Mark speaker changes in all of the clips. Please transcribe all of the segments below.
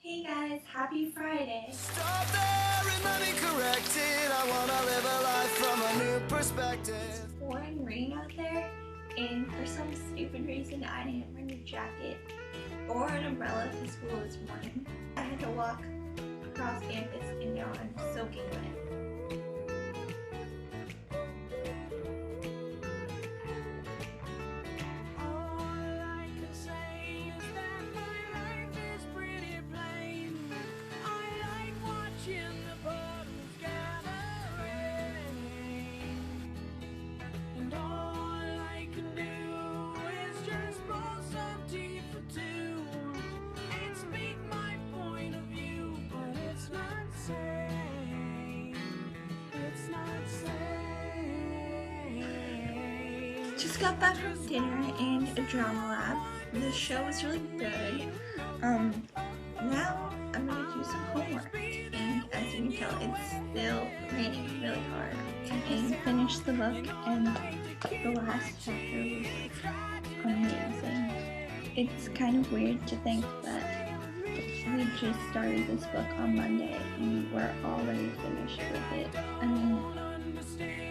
Speaker 1: Hey guys, happy Friday.
Speaker 2: Stop there and let me correct it. I wanna live a life from a new perspective.
Speaker 1: It's pouring rain out there, and for some stupid reason, I didn't bring a jacket or an umbrella to school this morning. I had to walk across campus, and now I'm soaking wet. Just got back from dinner and a drama lab. The show was really good. Now I'm gonna do some homework, and as you can tell, it's still raining really hard. And finished the book, and the last chapter was amazing. It's kind of weird to think that we just started this book on Monday and we're already finished with it. I mean,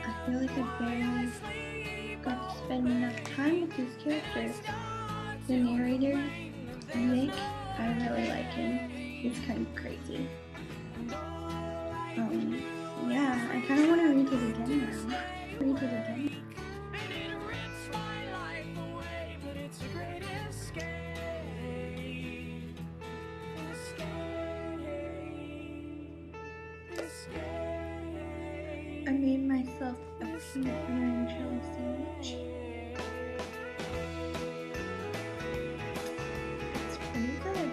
Speaker 1: I feel like I barely got to spend enough time with these characters. The narrator, Nick, I really like him. He's kind of crazy. Yeah, I kind of want to read it again now. Read it again. I made myself a peanut butter and jelly sandwich. It's pretty good.